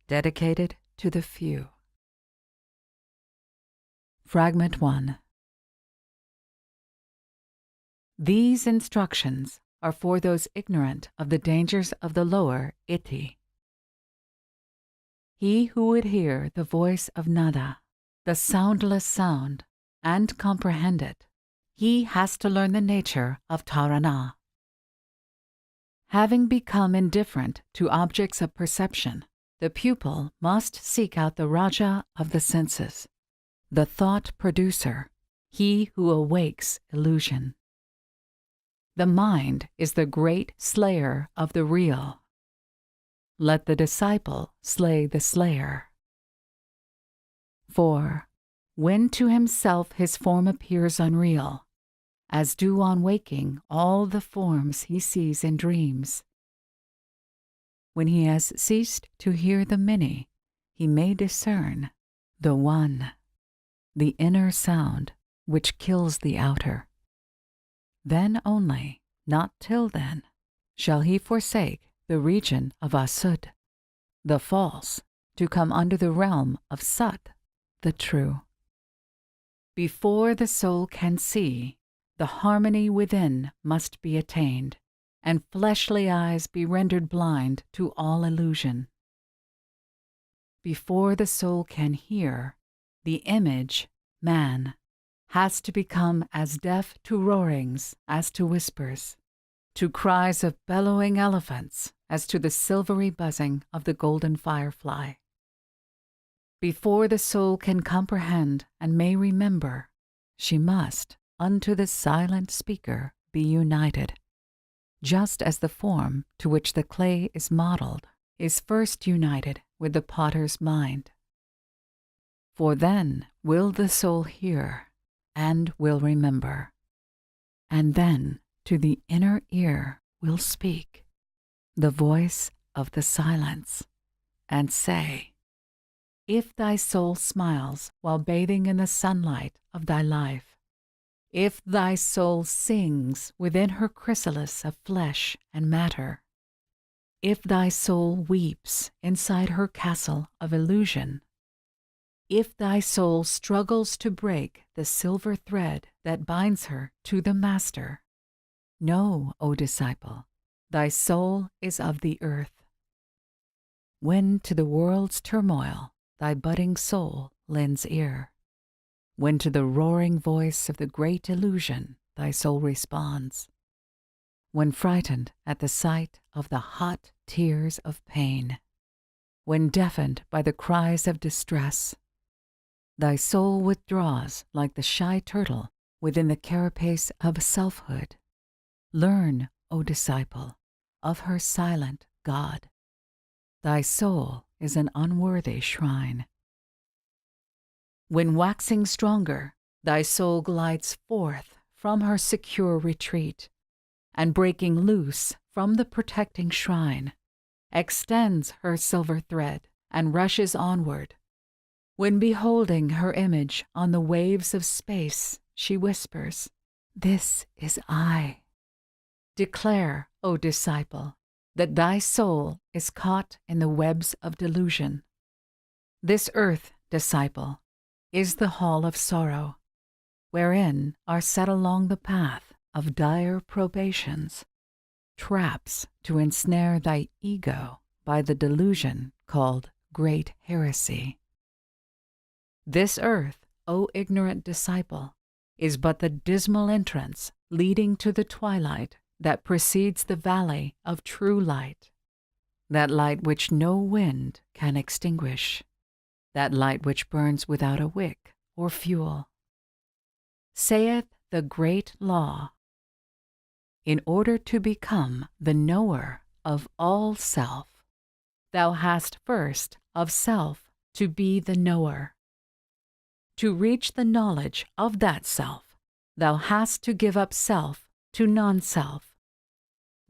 dedicated to the few. Fragment 1. These instructions are for those ignorant of the dangers of the lower iti. He who would hear the voice of nada, the soundless sound, and comprehend it, he has to learn the nature of tarana. Having become indifferent to objects of perception, the pupil must seek out the Raja of the senses, the thought producer, he who awakes illusion. The mind is the great slayer of the real. Let the disciple slay the slayer. For when to himself his form appears unreal, as do on waking all the forms he sees in dreams, when he has ceased to hear the many, he may discern the one, the inner sound which kills the outer. Then only, not till then, shall he forsake the region of Asud, the false, to come under the realm of Sat, the true. Before the soul can see, the harmony within must be attained, and fleshly eyes be rendered blind to all illusion. Before the soul can hear, the image, man, has to become as deaf to roarings as to whispers, to cries of bellowing elephants as to the silvery buzzing of the golden firefly. Before the soul can comprehend and may remember, she must unto the silent speaker be united, just as the form to which the clay is modeled is first united with the potter's mind. For then will the soul hear and will remember, and then to the inner ear will speak the voice of the silence, and say, if thy soul smiles while bathing in the sunlight of thy life, if thy soul sings within her chrysalis of flesh and matter, if thy soul weeps inside her castle of illusion, if thy soul struggles to break the silver thread that binds her to the Master, know, O disciple, thy soul is of the earth. When to the world's turmoil thy budding soul lends ear, when to the roaring voice of the great illusion thy soul responds, when frightened at the sight of the hot tears of pain, when deafened by the cries of distress, thy soul withdraws like the shy turtle within the carapace of selfhood. Learn, O disciple, of her silent God. Thy soul is an unworthy shrine. When waxing stronger, thy soul glides forth from her secure retreat, and breaking loose from the protecting shrine, extends her silver thread and rushes onward. When beholding her image on the waves of space, she whispers, "This is I." Declare, O disciple, that thy soul is caught in the webs of delusion. This earth, disciple, is the hall of sorrow, wherein are set along the path of dire probations, traps to ensnare thy ego by the delusion called great heresy. This earth, O ignorant disciple, is but the dismal entrance leading to the twilight that precedes the valley of true light, that light which no wind can extinguish, that light which burns without a wick or fuel. Saith the great law, in order to become the knower of all self, thou hast first of self to be the knower. To reach the knowledge of that self, thou hast to give up self to non-self,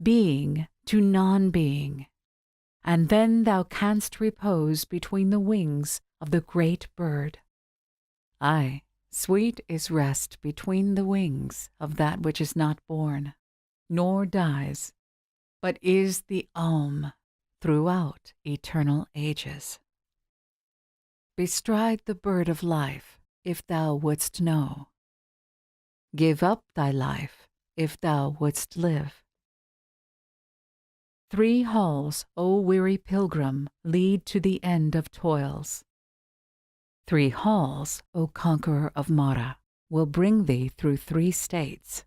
being to non-being, and then thou canst repose between the wings of the great bird. Aye, sweet is rest between the wings of that which is not born, nor dies, but is the Om throughout eternal ages. bestride the bird of life, if thou wouldst know. Give up thy life, if thou wouldst live. 3 halls, O weary pilgrim, lead to the end of toils. 3 halls, O conqueror of Mara, will bring thee through 3 states,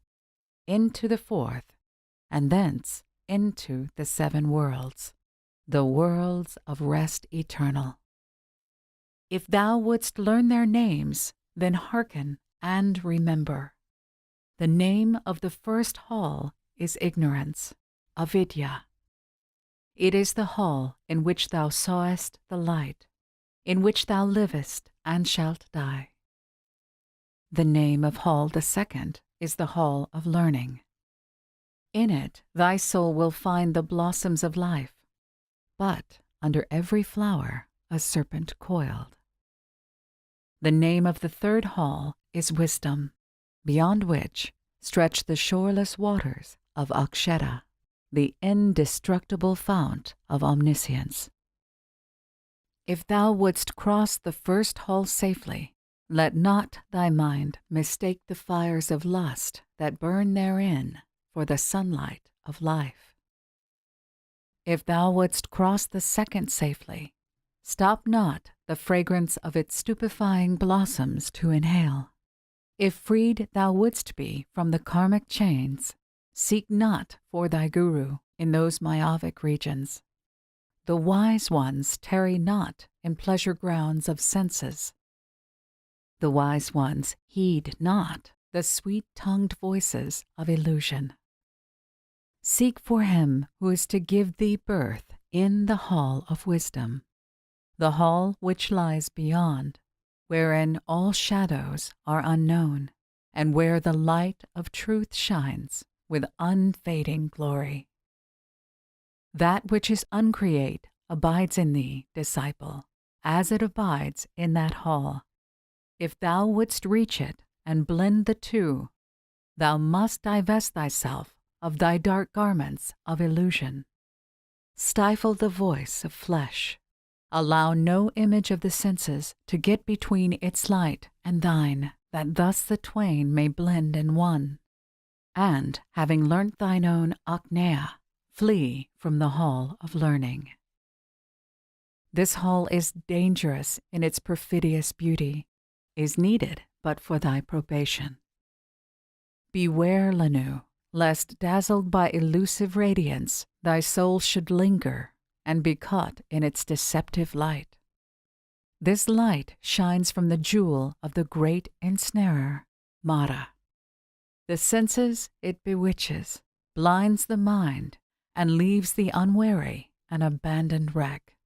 into the 4th, and thence into the 7 worlds, the worlds of rest eternal. If thou wouldst learn their names, then hearken and remember. The name of the first hall is ignorance, avidya. It is the hall in which thou sawest the light, in which thou livest and shalt die. The name of hall the second is the hall of learning. In it thy soul will find the blossoms of life, but under every flower a serpent coiled. The name of the third hall is wisdom, beyond which stretch the shoreless waters of Akshara, the indestructible fount of omniscience. If thou wouldst cross the first hall safely, let not thy mind mistake the fires of lust that burn therein for the sunlight of life. If thou wouldst cross the second safely, stop not the fragrance of its stupefying blossoms to inhale. If freed thou wouldst be from the karmic chains, seek not for thy guru in those myopic regions. The wise ones tarry not in pleasure grounds of senses. The wise ones heed not the sweet-tongued voices of illusion. Seek for him who is to give thee birth in the hall of wisdom, the hall which lies beyond, wherein all shadows are unknown, and where the light of truth shines with unfading glory. That which is uncreate abides in thee, disciple, as it abides in that hall. If thou wouldst reach it and blend the two, thou must divest thyself of thy dark garments of illusion. Stifle the voice of flesh. Allow no image of the senses to get between its light and thine, that thus the twain may blend in one. And, having learnt thine own Agneya, flee from the hall of learning. This hall is dangerous in its perfidious beauty, is needed but for thy probation. Beware, Lanu, lest dazzled by elusive radiance, thy soul should linger and be caught in its deceptive light. This light shines from the jewel of the great ensnarer, Mara. The senses it bewitches, blinds the mind, and leaves the unwary an abandoned wreck.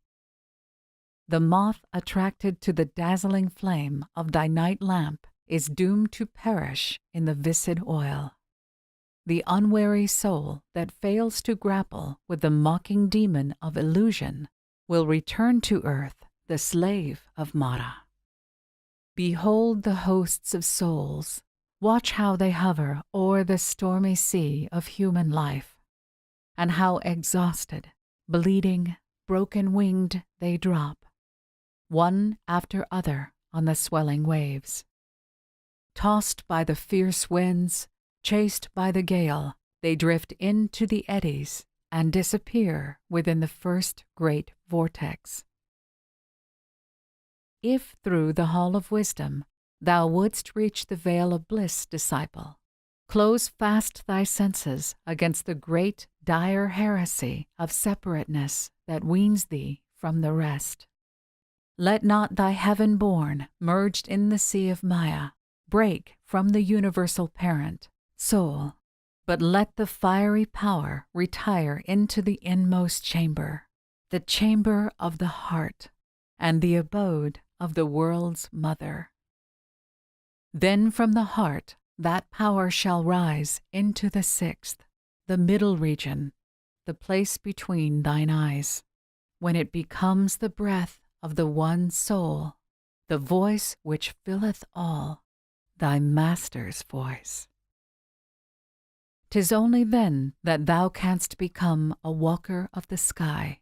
The moth attracted to the dazzling flame of thy night lamp is doomed to perish in the viscid oil. The unwary soul that fails to grapple with the mocking demon of illusion will return to earth the slave of Mara. Behold the hosts of souls. Watch how they hover o'er the stormy sea of human life, and how exhausted, bleeding, broken-winged they drop, one after other on the swelling waves. Tossed by the fierce winds, chased by the gale, they drift into the eddies and disappear within the first great vortex. If through the hall of wisdom thou wouldst reach the veil of bliss, disciple, close fast thy senses against the great dire heresy of separateness that weans thee from the rest. Let not thy heaven-born, merged in the sea of Maya, break from the universal parent, soul, but let the fiery power retire into the inmost chamber, the chamber of the heart, and the abode of the world's mother. Then from the heart that power shall rise into the 6th, the middle region, the place between thine eyes, when it becomes the breath of the one soul, the voice which filleth all, thy master's voice. 'Tis only then that thou canst become a walker of the sky,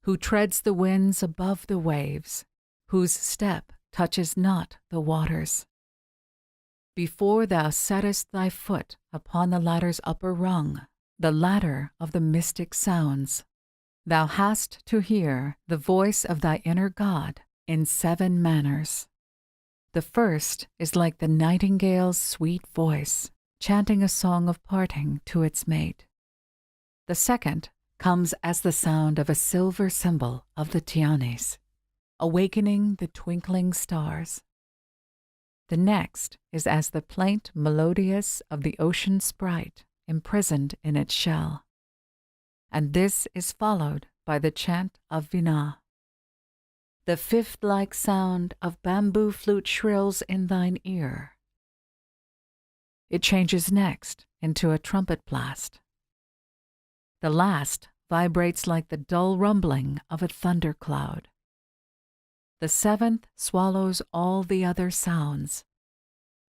who treads the winds above the waves, whose step touches not the waters. Before thou settest thy foot upon the ladder's upper rung, the ladder of the mystic sounds, thou hast to hear the voice of thy inner God in 7 manners. The first is like the nightingale's sweet voice, chanting a song of parting to its mate. The second comes as the sound of a silver cymbal of the Tianis, awakening the twinkling stars. The next is as the plaint melodious of the ocean sprite imprisoned in its shell. And this is followed by the chant of Vina. The fifth-like sound of bamboo flute shrills in thine ear. It changes next into a trumpet blast. The last vibrates like the dull rumbling of a thundercloud. The seventh swallows all the other sounds.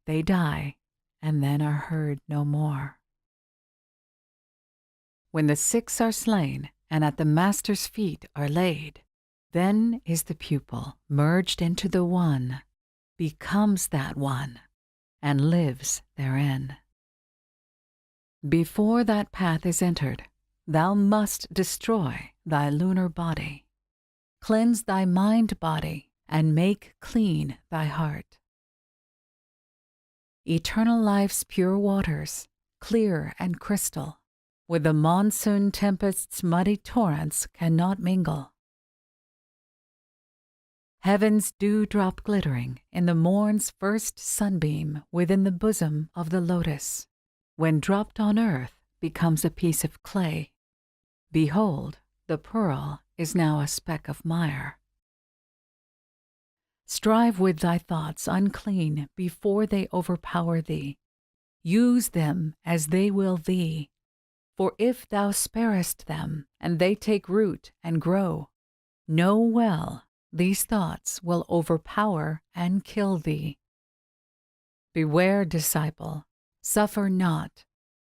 They die and then are heard no more. When the 6 are slain and at the Master's feet are laid, then is the pupil merged into the One, becomes that One, and lives therein. Before that path is entered, thou must destroy thy lunar body, cleanse thy mind-body, and make clean thy heart. Eternal life's pure waters, clear and crystal, with the monsoon tempest's muddy torrents cannot mingle. Heaven's dewdrop glittering in the morn's first sunbeam within the bosom of the lotus, when dropped on earth, becomes a piece of clay. Behold, the pearl is now a speck of mire. Strive with thy thoughts unclean before they overpower thee. Use them as they will thee. For if thou sparest them, and they take root and grow, know well these thoughts will overpower and kill thee. Beware, disciple, suffer not,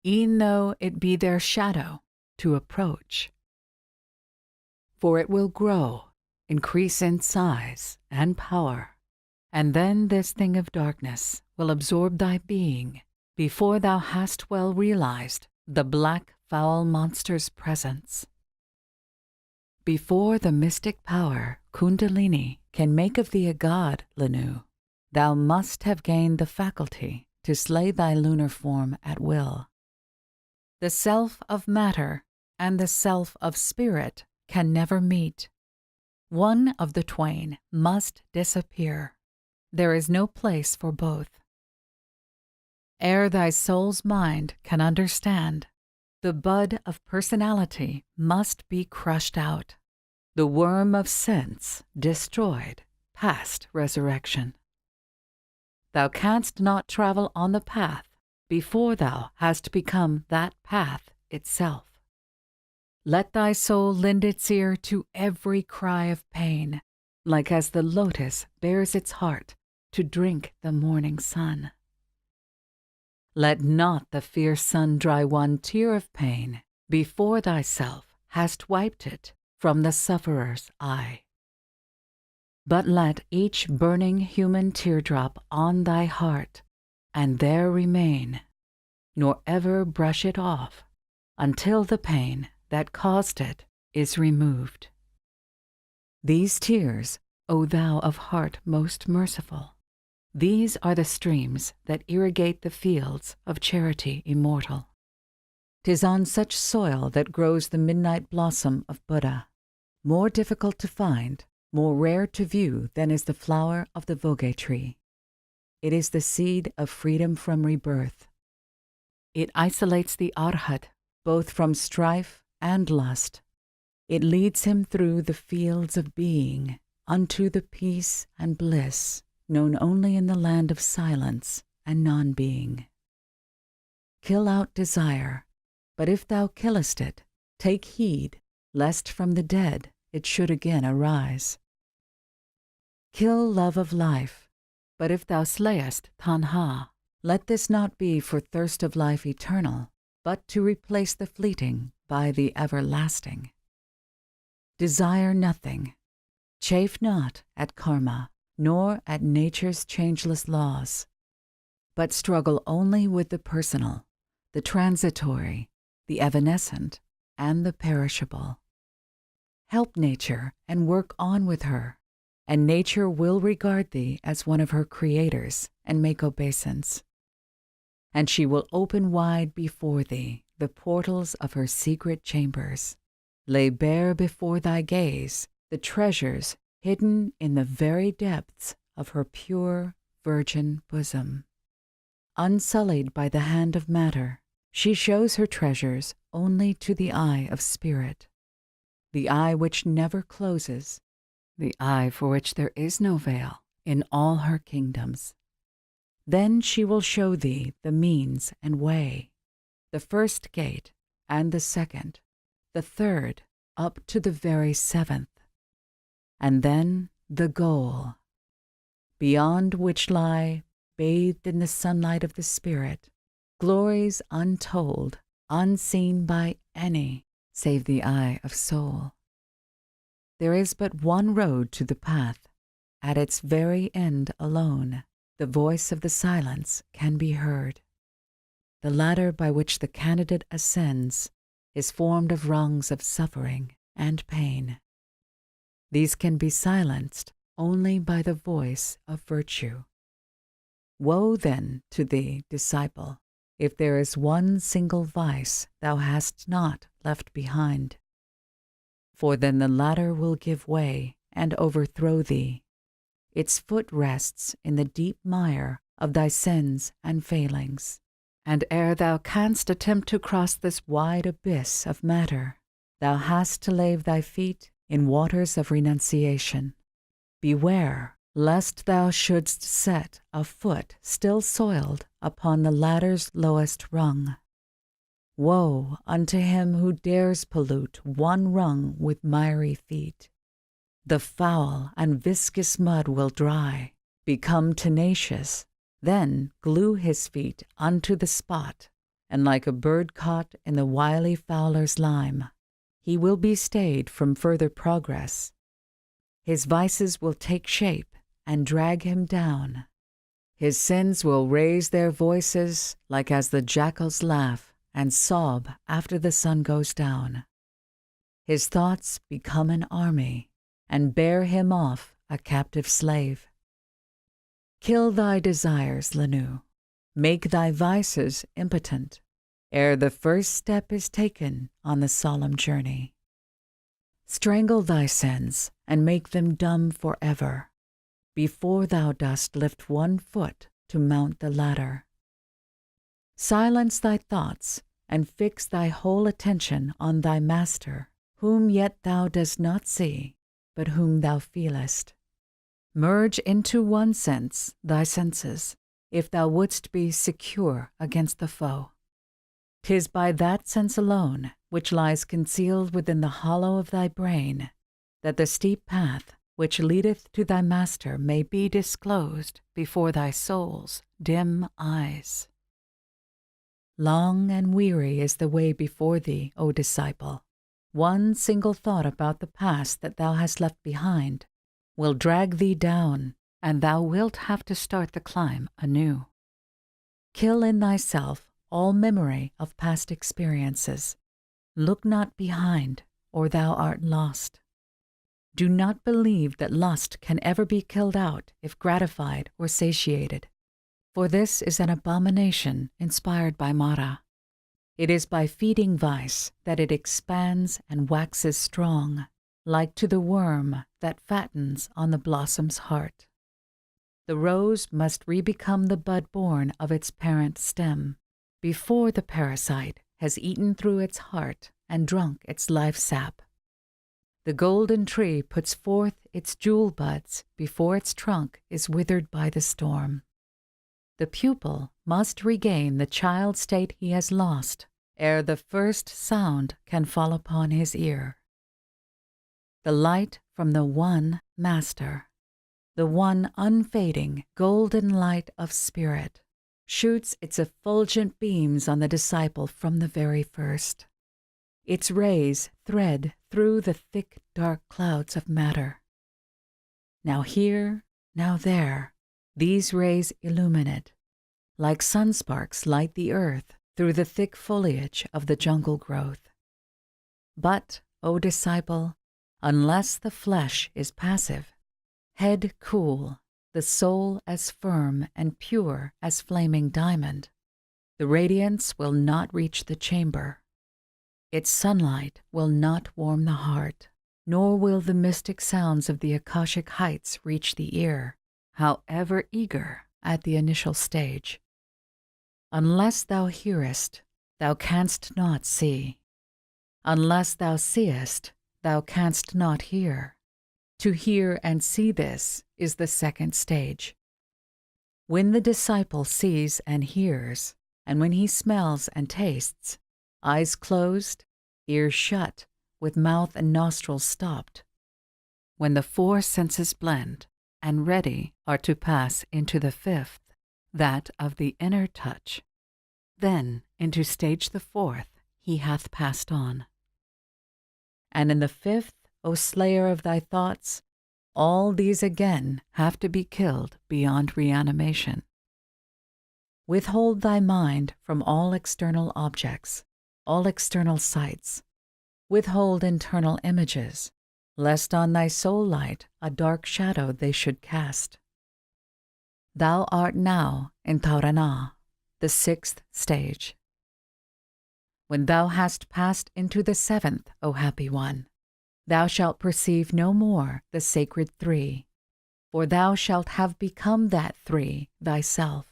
e'en though it be their shadow, to approach. For it will grow, increase in size and power, and then this thing of darkness will absorb thy being before thou hast well realized the black foul monster's presence. Before the mystic power, Kundalini, can make of thee a god, Lanu, thou must have gained the faculty to slay thy lunar form at will. The self of matter and the self of spirit can never meet. One of the twain must disappear. There is no place for both. Ere thy soul's mind can understand, the bud of personality must be crushed out, the worm of sense destroyed past resurrection. Thou canst not travel on the path before thou hast become that path itself. Let thy soul lend its ear to every cry of pain, like as the lotus bares its heart to drink the morning sun. Let not the fierce sun dry one tear of pain before thyself hast wiped it from the sufferer's eye. But let each burning human teardrop on thy heart, and there remain, nor ever brush it off until the pain that caused it is removed. These tears, O thou of heart most merciful, these are the streams that irrigate the fields of charity immortal. 'Tis on such soil that grows the midnight blossom of Buddha, more difficult to find, more rare to view than is the flower of the Voge tree. It is the seed of freedom from rebirth. It isolates the Arhat both from strife and lust. It leads him through the fields of being unto the peace and bliss known only in the land of silence and non-being. Kill out desire, but if thou killest it, take heed, lest from the dead it should again arise. Kill love of life, but if thou slayest tanha, let this not be for thirst of life eternal, but to replace the fleeting by the everlasting. Desire nothing, chafe not at karma, nor at nature's changeless laws, but struggle only with the personal, the transitory, the evanescent, and the perishable. Help nature and work on with her, and nature will regard thee as one of her creators and make obeisance. And she will open wide before thee the portals of her secret chambers, lay bare before thy gaze the treasures hidden in the very depths of her pure virgin bosom. Unsullied by the hand of matter, she shows her treasures only to the eye of spirit, the eye which never closes, the eye for which there is no veil in all her kingdoms. Then she will show thee the means and way, the first gate and the second, the third, up to the very seventh, and then the goal, beyond which lie, bathed in the sunlight of the Spirit, glories untold, unseen by any save the eye of soul. There is but one road to the path. At its very end alone, the voice of the silence can be heard. The ladder by which the candidate ascends is formed of rungs of suffering and pain. These can be silenced only by the voice of virtue. Woe then to thee, disciple, if there is one single vice thou hast not left behind. For then the ladder will give way and overthrow thee. Its foot rests in the deep mire of thy sins and failings. And ere thou canst attempt to cross this wide abyss of matter, thou hast to lave thy feet in waters of renunciation. Beware, lest thou shouldst set a foot still soiled upon the ladder's lowest rung. Woe unto him who dares pollute one rung with miry feet. The foul and viscous mud will dry, become tenacious, then glue his feet unto the spot, and like a bird caught in the wily fowler's lime, he will be stayed from further progress. His vices will take shape and drag him down. His sins will raise their voices like as the jackal's laugh and sob after the sun goes down. His thoughts become an army and bear him off a captive slave. Kill thy desires, Lanu. Make thy vices impotent, ere the first step is taken on the solemn journey. Strangle thy sins and make them dumb forever, before thou dost lift one foot to mount the ladder. Silence thy thoughts and fix thy whole attention on thy Master, whom yet thou dost not see, but whom thou feelest. Merge into one sense thy senses, if thou wouldst be secure against the foe. 'Tis by that sense alone, which lies concealed within the hollow of thy brain, that the steep path which leadeth to thy Master may be disclosed before thy soul's dim eyes. Long and weary is the way before thee, O disciple. One single thought about the past that thou hast left behind will drag thee down, and thou wilt have to start the climb anew. Kill in thyself all memory of past experiences. Look not behind, or thou art lost. Do not believe that lust can ever be killed out if gratified or satiated, for this is an abomination inspired by Mara. It is by feeding vice that it expands and waxes strong, like to the worm that fattens on the blossom's heart. The rose must re-become the bud born of its parent stem, before the parasite has eaten through its heart and drunk its life sap. The golden tree puts forth its jewel buds before its trunk is withered by the storm. The pupil must regain the child state he has lost ere the first sound can fall upon his ear. The light from the one Master, the one unfading golden light of spirit, shoots its effulgent beams on the disciple from the very first. Its rays thread through the thick dark clouds of matter. Now here, now there, these rays illumine it, like sunsparks light the earth through the thick foliage of the jungle growth. But, O disciple, unless the flesh is passive, head cool, the soul as firm and pure as flaming diamond, the radiance will not reach the chamber. Its sunlight will not warm the heart, nor will the mystic sounds of the Akashic heights reach the ear, however eager at the initial stage. Unless thou hearest, thou canst not see. Unless thou seest, thou canst not hear. To hear and see this is the second stage. When the disciple sees and hears, and when he smells and tastes, eyes closed, ears shut, with mouth and nostrils stopped, when the four senses blend and ready are to pass into the fifth, that of the inner touch, then into stage the fourth he hath passed on. And in the fifth, O slayer of thy thoughts, all these again have to be killed beyond reanimation. Withhold thy mind from all external objects, all external sights. Withhold internal images, lest on thy soul light a dark shadow they should cast. Thou art now in Taurana, the sixth stage. When thou hast passed into the seventh, O happy one, thou shalt perceive no more the sacred three, for thou shalt have become that three thyself.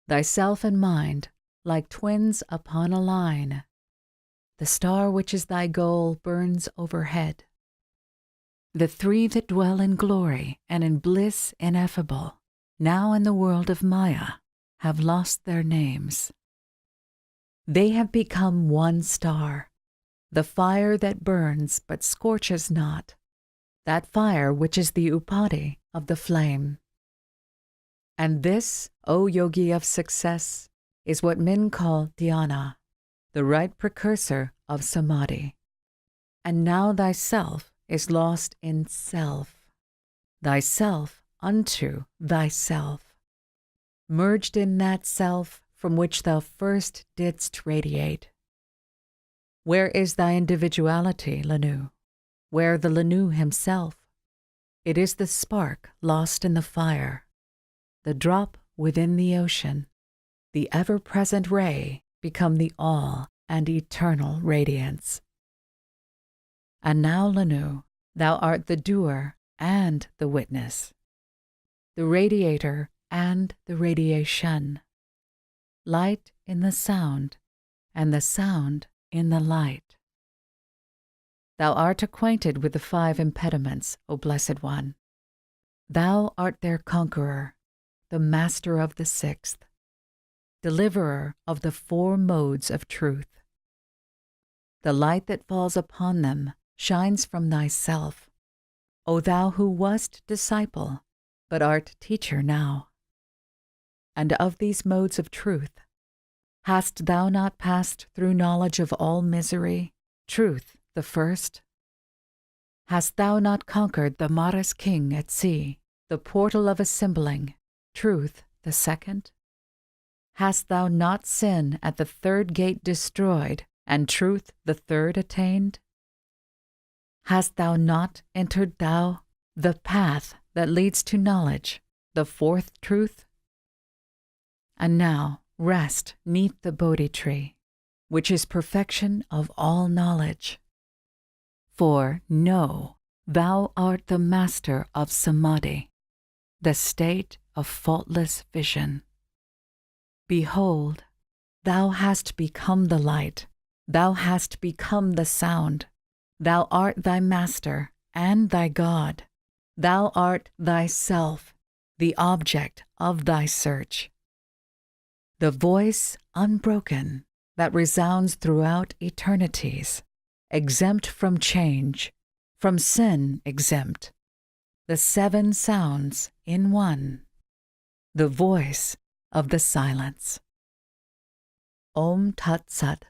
Thyself and mind, like twins upon a line. The star which is thy goal burns overhead. The three that dwell in glory and in bliss ineffable, now in the world of Maya, have lost their names. They have become one star, the fire that burns but scorches not, that fire which is the upadi of the flame. And this, O yogi of success, is what men call dhyana, the right precursor of samadhi. And now thyself is lost in self, thyself unto thyself, merged in that self from which thou first didst radiate. Where is thy individuality, Lanu? Where the Lanu himself? It is the spark lost in the fire, the drop within the ocean, the ever-present ray become the all and eternal radiance. And now, Lanu, thou art the doer and the witness, the radiator and the radiation, light in the sound, and the sound in the light. Thou art acquainted with the 5 impediments, O Blessed One. Thou art their conqueror, the master of the 6th, deliverer of the 4 modes of truth. The light that falls upon them shines from thyself, O thou who wast disciple, but art teacher now. And of these modes of truth, hast thou not passed through knowledge of all misery, truth the first? Hast thou not conquered the Maras king at sea, the portal of assembling, truth the second? Hast thou not sin at the 3rd gate destroyed, and truth the 3rd attained? Hast thou not entered thou the path that leads to knowledge, the 4th truth? And now rest 'neath the Bodhi tree, which is perfection of all knowledge. For know, thou art the master of samadhi, the state of faultless vision. Behold, thou hast become the light, thou hast become the sound, thou art thy master and thy God, thou art thyself, the object of thy search. The voice unbroken that resounds throughout eternities, exempt from change, from sin exempt, the 7 sounds in one, the voice of the silence. Om Tat Sat.